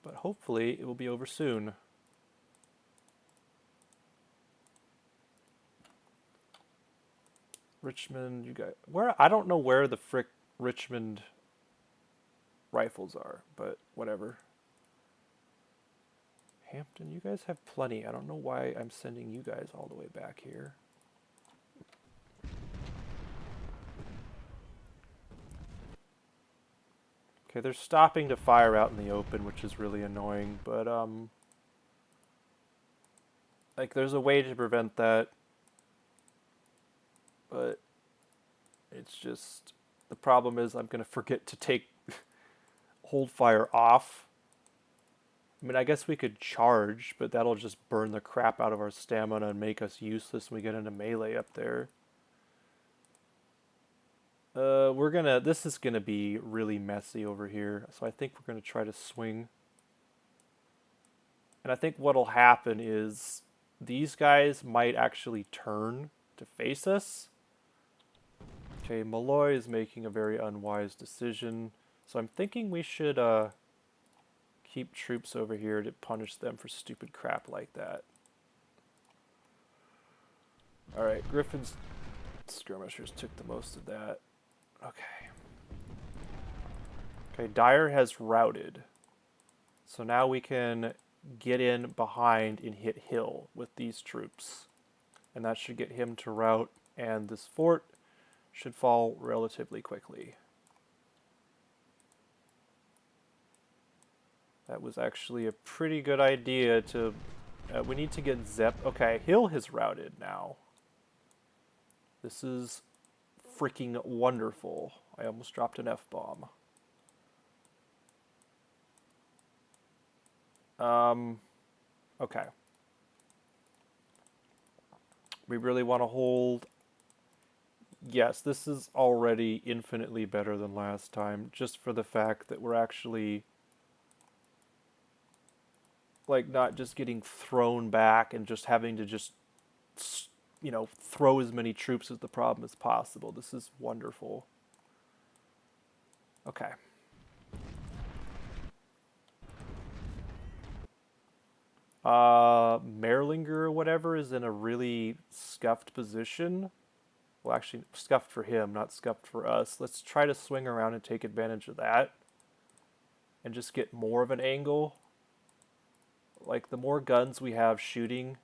but hopefully it will be over soon. Richmond, you guys, where, I don't know where the frick Richmond rifles are, but whatever. Hampton, you guys have plenty. I don't know why I'm sending you guys all the way back here. Okay, they're stopping to fire out in the open, which is really annoying, but like there's a way to prevent that, but it's just the problem is I'm gonna forget to take hold fire off. I mean, I guess we could charge, but that'll just burn the crap out of our stamina and make us useless when we get into melee up there. This is gonna be really messy over here, so I think we're gonna try to swing. And I think what'll happen is these guys might actually turn to face us. Okay, Malloy is making a very unwise decision, so I'm thinking we should keep troops over here to punish them for stupid crap like that. Alright, Griffin's skirmishers took the most of that. Okay. Okay, Dyer has routed. So now we can get in behind and hit Hill with these troops. And that should get him to rout, and this fort should fall relatively quickly. That was actually a pretty good idea to... we need to get Zepp... Okay, Hill has routed now. This is freaking wonderful. I almost dropped an F-bomb. Okay. We really want to hold... Yes, this is already infinitely better than last time, just for the fact that we're actually... like, not just getting thrown back and just having to just, you know, throw as many troops at the problem as possible. This is wonderful. Okay. Merlinger or whatever is in a really scuffed position. Well, actually, scuffed for him, not scuffed for us. Let's try to swing around and take advantage of that. And just get more of an angle. Like, the more guns we have shooting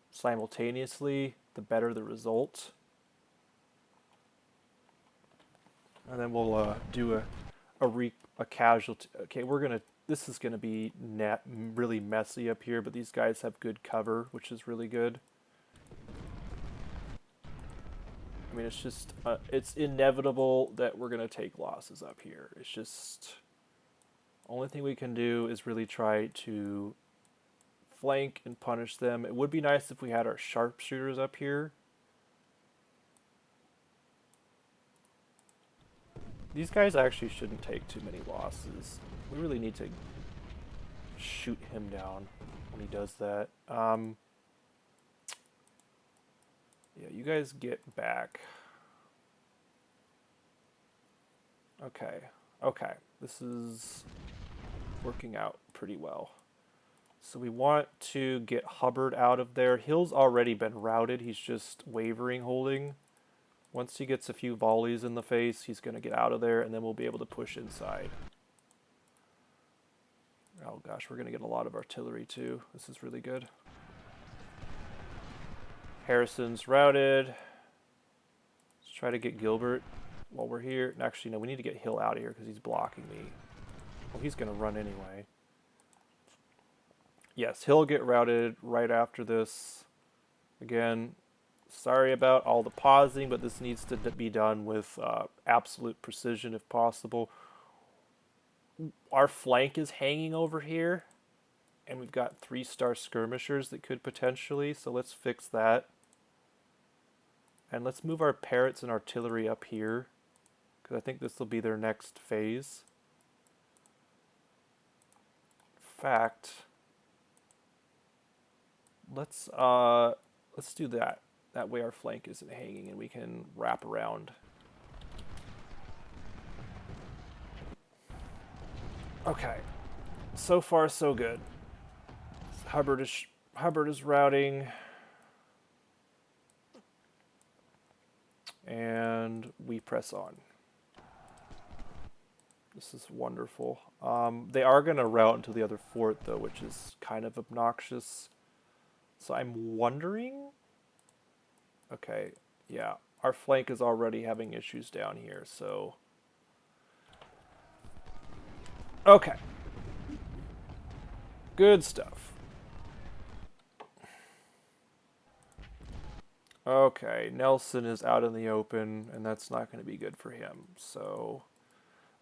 simultaneously, the better the result. And then we'll do a casualty. Okay, this is gonna be really messy up here, but these guys have good cover, which is really good. I mean, it's just it's inevitable that we're gonna take losses up here. It's just only thing we can do is really try to flank and punish them. It would be nice if we had our sharpshooters up here. These guys actually shouldn't take too many losses. We really need to shoot him down when he does that. Yeah, you guys get back. Okay. Okay. This is working out pretty well. So we want to get Hubbard out of there. Hill's already been routed. He's just wavering, holding. Once he gets a few volleys in the face, he's going to get out of there, and then we'll be able to push inside. Oh gosh, we're going to get a lot of artillery too. This is really good. Harrison's routed. Let's try to get Gilbert while we're here. Actually, no, we need to get Hill out of here because he's blocking me. Well, he's going to run anyway. Yes, Hill get routed right after this. Again, sorry about all the pausing, but this needs to be done with absolute precision if possible. Our flank is hanging over here, and we've got 3-star skirmishers that could potentially, so let's fix that. And let's move our parrots and artillery up here, because I think this will be their next phase. In fact, let's do that. That way our flank isn't hanging and we can wrap around. Okay, so far so good. Hubbard is routing, and we press on. This is wonderful. They are going to route into the other fort, though, which is kind of obnoxious. So I'm wondering... Okay, yeah. Our flank is already having issues down here, so... Okay. Good stuff. Okay, Nelson is out in the open, and that's not going to be good for him, so...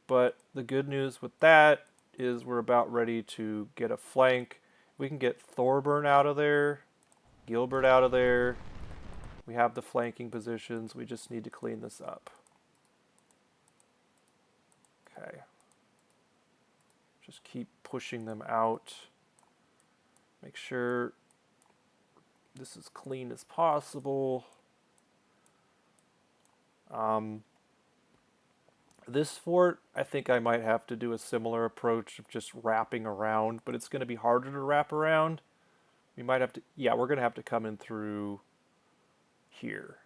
But the good news with that is we're about ready to get a flank. We can get Thorburn out of there, Gilbert out of there. We have the flanking positions. We just need to clean this up. Okay. Just keep pushing them out. Make sure this is clean as possible. This fort, I think I might have to do a similar approach of just wrapping around, but it's going to be harder to wrap around. We might have to, yeah, we're going to have to come in through here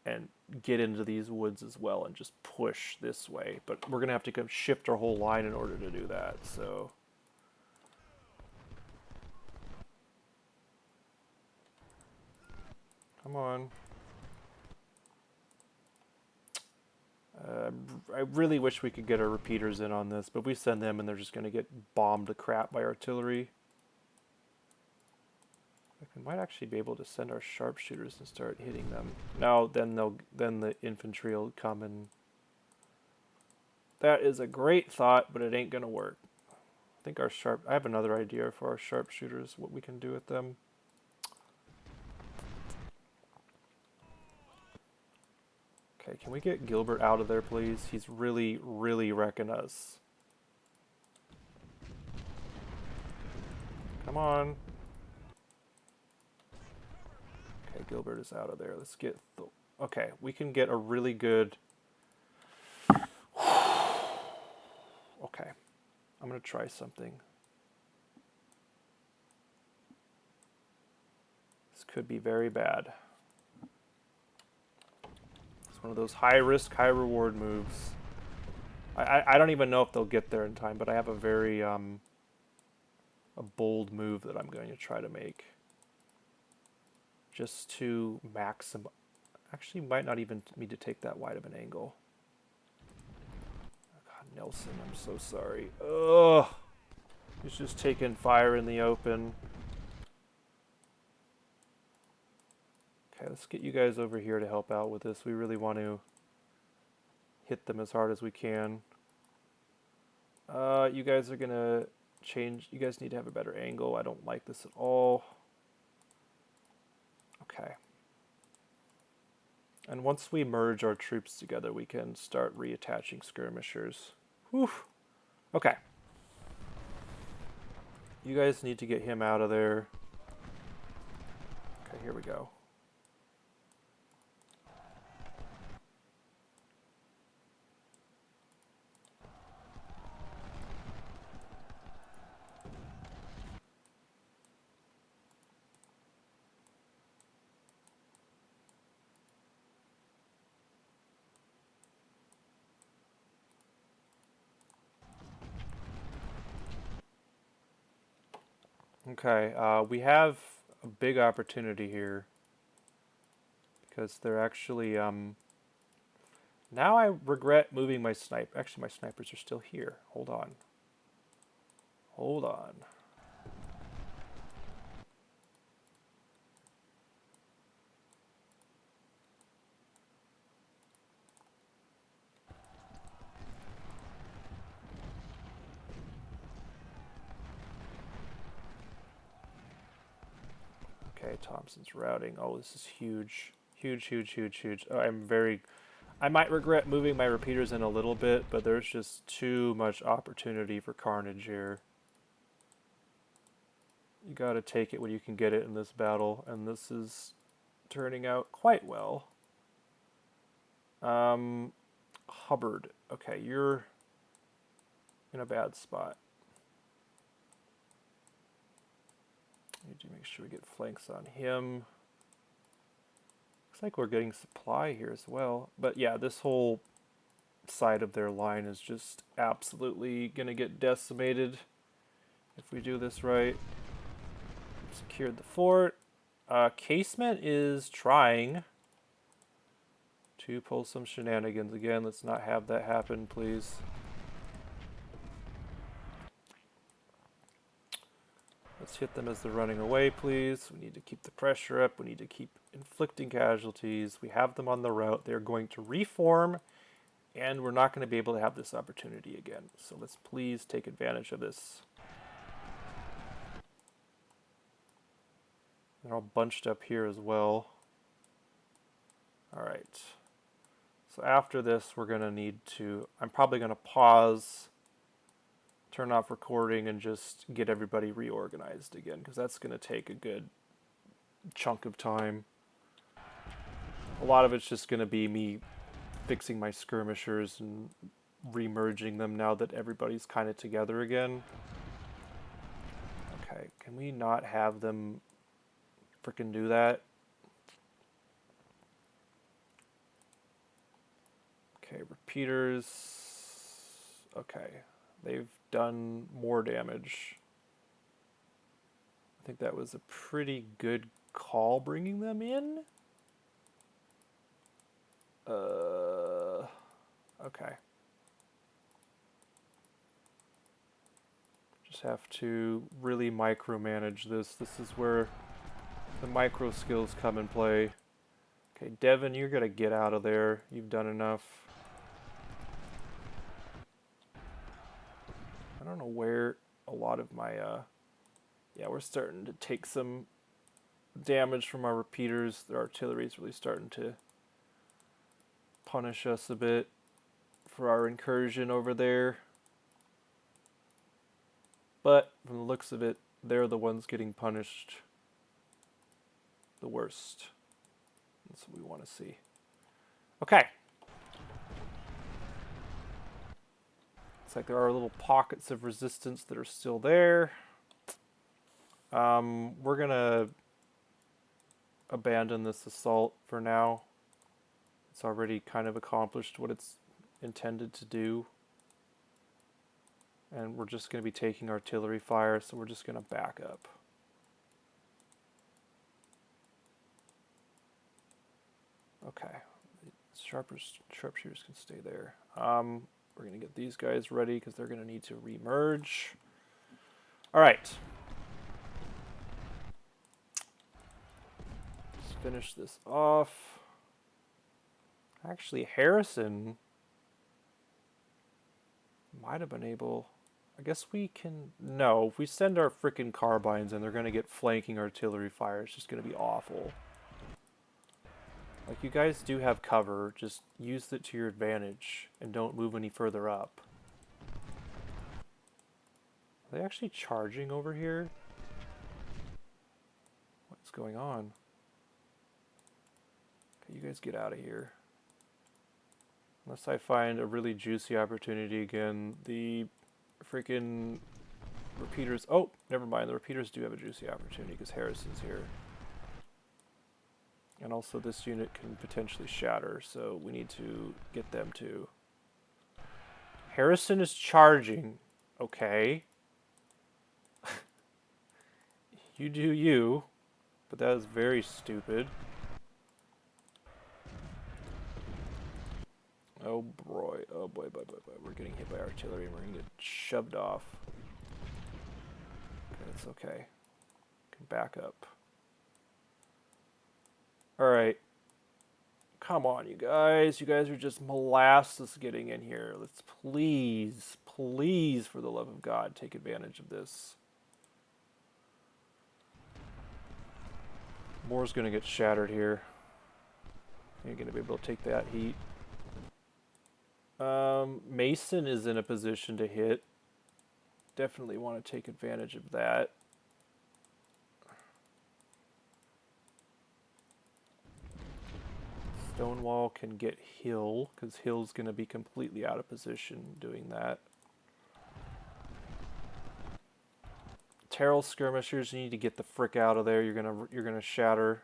and get into these woods as well and just push this way. But we're going to have to come shift our whole line in order to do that, so... Come on. I really wish we could get our repeaters in on this, but we send them and they're just going to get bombed to crap by artillery. We might actually be able to send our sharpshooters and start hitting them. No, then the infantry will come and... That is a great thought, but it ain't going to work. I think I have another idea for our sharpshooters, what we can do with them. Okay, can we get Gilbert out of there, please? He's really, really wrecking us. Come on. Okay, Gilbert is out of there. Let's get... Okay, we can get a really good... Okay, I'm going to try something. This could be very bad. It's one of those high-risk, high-reward moves. I don't even know if they'll get there in time, but I have a very a bold move that I'm going to try to make. Just to maximize... Actually, might not even need to take that wide of an angle. Oh, God, Nelson, I'm so sorry. Ugh! He's just taking fire in the open. Okay, let's get you guys over here to help out with this. We really want to hit them as hard as we can. You guys are gonna change. You guys need to have a better angle. I don't like this at all. Okay. And once we merge our troops together, we can start reattaching skirmishers. Whew. Okay. You guys need to get him out of there. Okay, here we go. Okay, we have a big opportunity here because they're actually, now I regret moving my sniper. Actually, my snipers are still here. Hold on. Hold on. Okay, Thompson's routing. Oh, this is huge. Huge, huge, huge, huge. Oh, I might regret moving my repeaters in a little bit, but there's just too much opportunity for carnage here. You gotta take it when you can get it in this battle, and this is turning out quite well. Hubbard. Okay, you're in a bad spot. Need to make sure we get flanks on him. Looks like we're getting supply here as well. But yeah, this whole side of their line is just absolutely going to get decimated if we do this right. Secured the fort. Casement is trying to pull some shenanigans again. Let's not have that happen, please. Let's hit them as they're running away, please. We need to keep the pressure up. We need to keep inflicting casualties. We have them on the route. They're going to reform, and we're not going to be able to have this opportunity again. So let's please take advantage of this. They're all bunched up here as well. All right. So after this, we're going to need to... I'm probably going to pause, turn off recording, and just get everybody reorganized again, because that's going to take a good chunk of time. A lot of it's just going to be me fixing my skirmishers and remerging them now that everybody's kind of together again. Okay, can we not have them frickin' do that? Okay, repeaters. Okay, they've done more damage. I think that was a pretty good call bringing them in. Okay. Just have to really micromanage this. This is where the micro skills come in play. Okay, Devin, you're gonna get out of there. You've done enough. I don't know where a lot of my, yeah, we're starting to take some damage from our repeaters. Their artillery is really starting to punish us a bit for our incursion over there. But from the looks of it, they're the ones getting punished the worst. That's what we want to see. Okay. Looks like there are little pockets of resistance that are still there. We're gonna abandon this assault for now. It's already kind of accomplished what it's intended to do. And we're just going to be taking artillery fire, so we're just going to back up. Okay. Sharpshooters can stay there. We're going to get these guys ready because they're going to need to remerge. All right. Let's finish this off. Actually, Harrison might have been able... I guess we can... No, if we send our frickin' carbines in, they're going to get flanking artillery fire. It's just going to be awful. Like, you guys do have cover. Just use it to your advantage and don't move any further up. Are they actually charging over here? What's going on? Okay, you guys get out of here. Unless I find a really juicy opportunity again. The freaking repeaters... Oh, never mind. The repeaters do have a juicy opportunity because Harrison's here. And also this unit can potentially shatter, so we need to get them to... Harrison is charging. Okay. You do you. But that is very stupid. Oh boy, oh boy, boy, boy, boy. We're getting hit by artillery and we're gonna get shoved off. Okay, that's okay. Can back up. Alright. Come on, you guys. You guys are just molasses getting in here. Let's please, please, for the love of God, take advantage of this. Moore's gonna get shattered here. You're gonna be able to take that heat. Mason is in a position to hit. Definitely want to take advantage of that. Stonewall can get Hill, because Hill's going to be completely out of position doing that. Terrell skirmishers, you need to get the frick out of there. You're gonna shatter.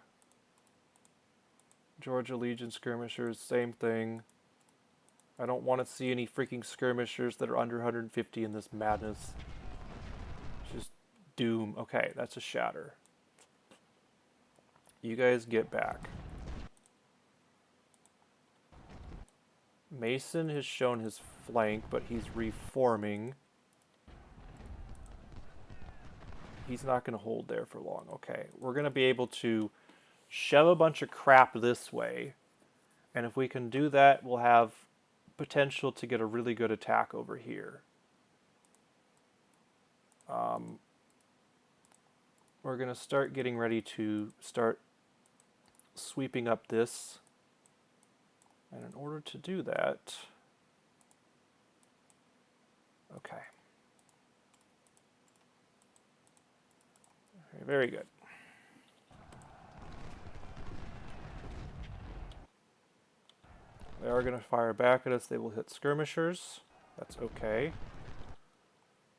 Georgia Legion skirmishers, same thing. I don't want to see any freaking skirmishers that are under 150 in this madness. It's just doom. Okay, that's a shatter. You guys get back. Mason has shown his flank, but he's reforming. He's not going to hold there for long. Okay, we're going to be able to shove a bunch of crap this way. And if we can do that, we'll have potential to get a really good attack over here. We're going to start getting ready to start sweeping up this. And in order to do that, okay. Okay, very good. They are going to fire back at us. They will hit skirmishers. That's okay.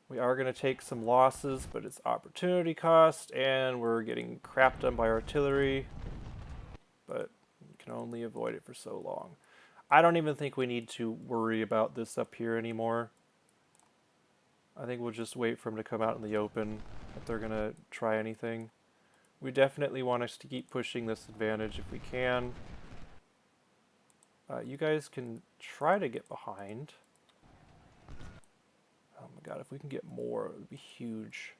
We are going to take some losses, but it's opportunity cost, and we're getting crap done by artillery. But we can only avoid it for so long. I don't even think we need to worry about this up here anymore. I think we'll just wait for them to come out in the open if they're going to try anything. We definitely want us to keep pushing this advantage if we can. You guys can try to get behind. Oh my god, if we can get more, it would be huge.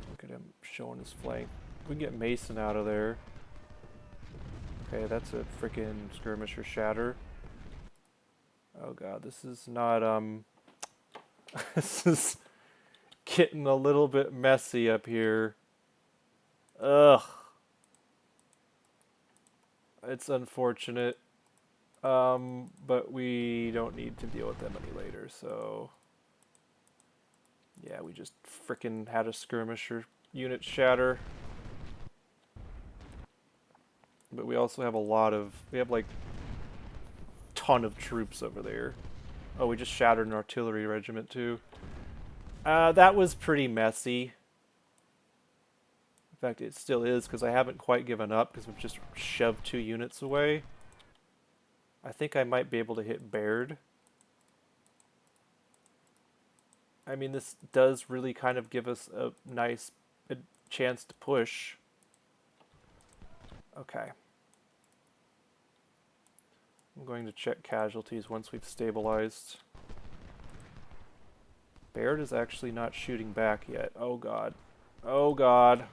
Look at him showing his flank. We can get Mason out of there. Okay, that's a freaking skirmisher shatter. Oh god, this is not, this is getting a little bit messy up here. Ugh. It's unfortunate. But we don't need to deal with them any later, so... Yeah, we just frickin' had a skirmisher unit shatter. But we also have a lot of... We have, like, ton of troops over there. Oh, we just shattered an artillery regiment, too. That was pretty messy. In fact, it still is, because I haven't quite given up, because we've just shoved 2 units away. I think I might be able to hit Baird. I mean, this does really kind of give us a nice chance to push. Okay. I'm going to check casualties once we've stabilized. Baird is actually not shooting back yet. Oh god. Oh god.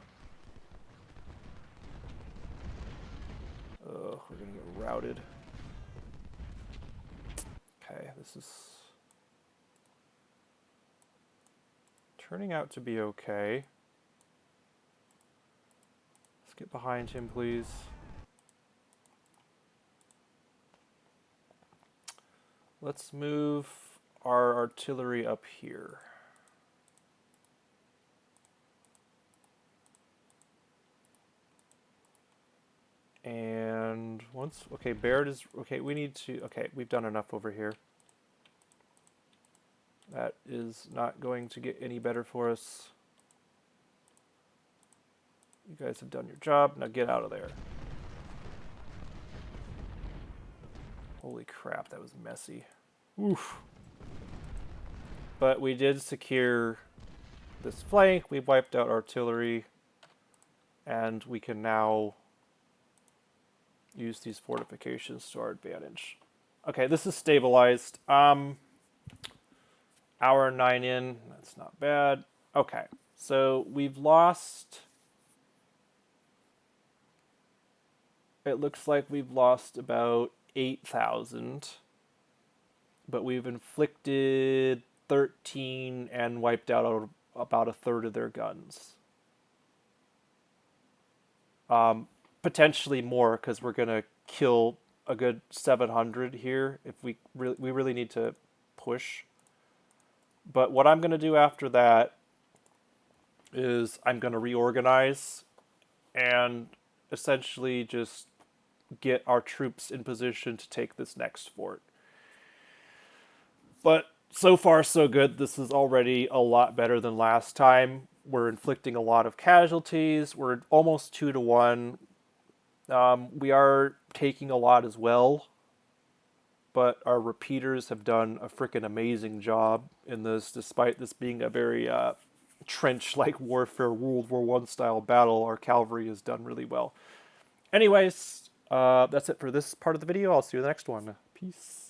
Ugh, we're gonna get routed. Okay, this is turning out to be okay. Let's get behind him, please. Let's move our artillery up here. And once, okay, Baird is, okay, we need to, okay, we've done enough over here. That is not going to get any better for us. You guys have done your job, now get out of there. Holy crap, that was messy. Oof. But we did secure this flank, we wiped out artillery, and we can now use these fortifications to our advantage. Okay, this is stabilized. Hour 9 in, that's not bad. Okay, so we've lost... It looks like we've lost about 8,000. But we've inflicted 13 and wiped out about a third of their guns. Potentially more, because we're going to kill a good 700 here if we really need to push. But what I'm going to do after that is I'm going to reorganize and essentially just get our troops in position to take this next fort. But so far, so good. This is already a lot better than last time. We're inflicting a lot of casualties. We're almost 2 to 1. We are taking a lot as well, but our repeaters have done a freaking amazing job in this, despite this being a very trench-like warfare, World War One style battle. Our cavalry has done really well. Anyways, that's it for this part of the video. I'll see you in the next one. Peace.